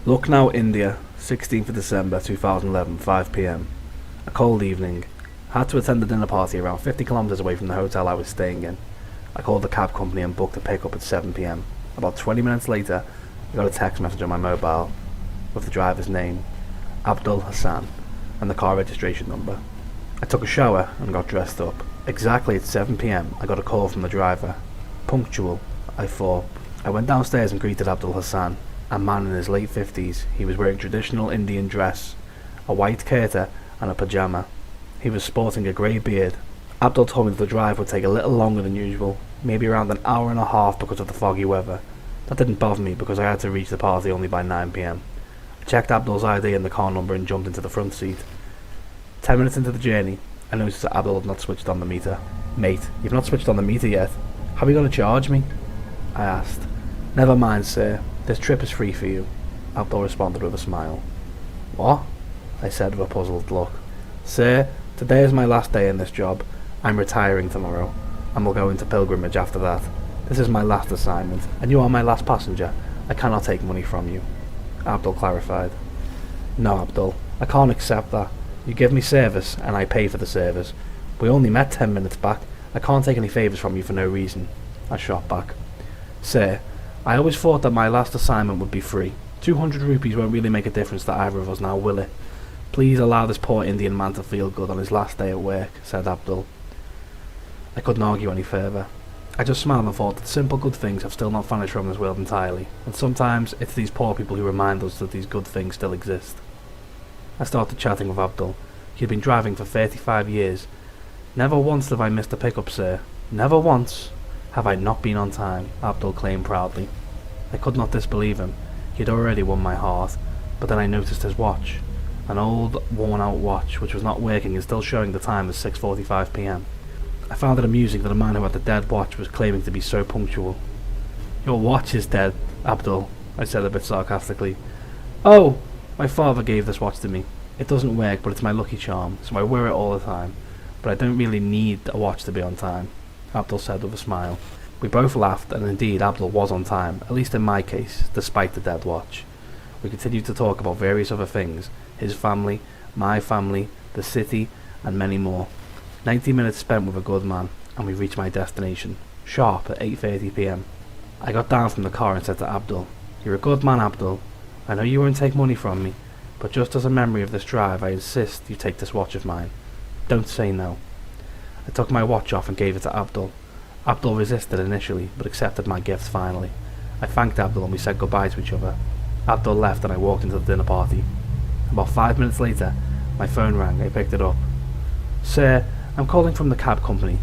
Lucknow, India, 16th of December 2011, 5 p.m. A cold evening. Had to attend a dinner party around 50 kilometers away from the hotel I was staying in. I called the cab company and booked a pickup at 7 p.m. About 20 minutes later, I got a text message on my mobile with the driver's name, Abdul Hassan, and the car registration number. I took a shower and got dressed up. Exactly at 7 p.m. I got a call from the driver. Punctual, I thought. I went downstairs and greeted Abdul Hassan, a man in his late 50s. He was wearing traditional Indian dress, a white kurta and a pyjama. He was sporting a grey beard. Abdul told me that the drive would take a little longer than usual, maybe around an hour and a half because of the foggy weather. That didn't bother me because I had to reach the party only by 9 p.m. I checked Abdul's ID and the car number and jumped into the front seat. 10 minutes into the journey, I noticed that Abdul had not switched on the meter. "Mate, you've not switched on the meter yet. How are you going to charge me?" I asked. "Never mind, sir. This trip is free for you," Abdul responded with a smile. "What?" I said with a puzzled look. "Sir, today is my last day in this job. I'm retiring tomorrow, and will go into pilgrimage after that. This is my last assignment, and you are my last passenger. I cannot take money from you," Abdul clarified. "No, Abdul, I can't accept that. You give me service, and I pay for the service. We only met 10 minutes back. I can't take any favours from you for no reason," I shot back. "Sir, I always thought that my last assignment would be free. 200 rupees won't really make a difference to either of us now, will it? Please allow this poor Indian man to feel good on his last day at work," said Abdul. I couldn't argue any further. I just smiled and thought that simple good things have still not vanished from this world entirely, and sometimes it's these poor people who remind us that these good things still exist. I started chatting with Abdul. He had been driving for 35 years. "Never once have I missed a pickup, sir. Never once have I not been on time," Abdul claimed proudly. I could not disbelieve him. He had already won my heart, but then I noticed his watch. An old, worn-out watch, which was not working and still showing the time as 6:45 p.m. I found it amusing that a man who had the dead watch was claiming to be so punctual. "Your watch is dead, Abdul," I said a bit sarcastically. "Oh, my father gave this watch to me. It doesn't work, but it's my lucky charm, so I wear it all the time. But I don't really need a watch to be on time," Abdul said with a smile. We both laughed, and indeed Abdul was on time, at least in my case, despite the dead watch. We continued to talk about various other things, his family, my family, the city, and many more. 90 minutes spent with a good man, and we reached my destination, sharp at 8:30 p.m. I got down from the car and said to Abdul, "You're a good man, Abdul. I know you won't take money from me, but just as a memory of this drive, I insist you take this watch of mine. Don't say no." I took my watch off and gave it to Abdul. Abdul resisted initially, but accepted my gift finally. I thanked Abdul and we said goodbye to each other. Abdul left and I walked into the dinner party. About 5 minutes later, my phone rang. I picked it up. "Sir, I'm calling from the cab company.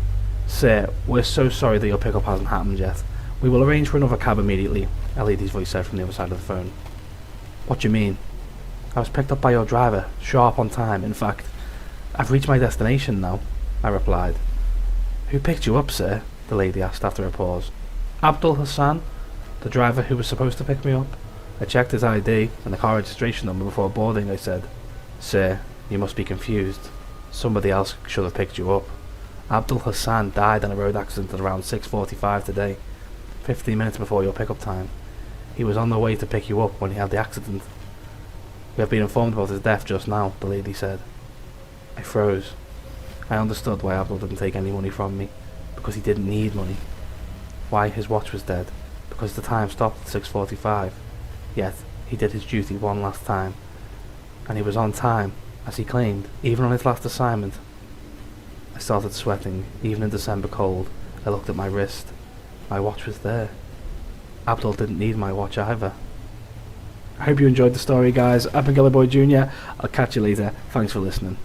Sir, we're so sorry that your pickup hasn't happened yet. We will arrange for another cab immediately," a lady's voice said from the other side of the phone. "What do you mean?" "I was picked up by your driver, sharp on time. In fact, I've reached my destination now," I replied. "Who picked you up, sir?" the lady asked after a pause. "Abdul Hassan, the driver who was supposed to pick me up. I checked his ID and the car registration number before boarding," I said. "Sir, you must be confused. Somebody else should have picked you up. Abdul Hassan died in a road accident at around 6:45 today, 15 minutes before your pickup time. He was on the way to pick you up when he had the accident. We have been informed about his death just now," the lady said. I froze. I understood why Abdul didn't take any money from me, because he didn't need money. Why his watch was dead, because the time stopped at 6:45. Yet he did his duty one last time, and he was on time, as he claimed, even on his last assignment. I started sweating, even in December cold. I looked at my wrist. My watch was there. Abdul didn't need my watch either. I hope you enjoyed the story, guys. I've been Gully Boy Jr. I'll catch you later. Thanks for listening.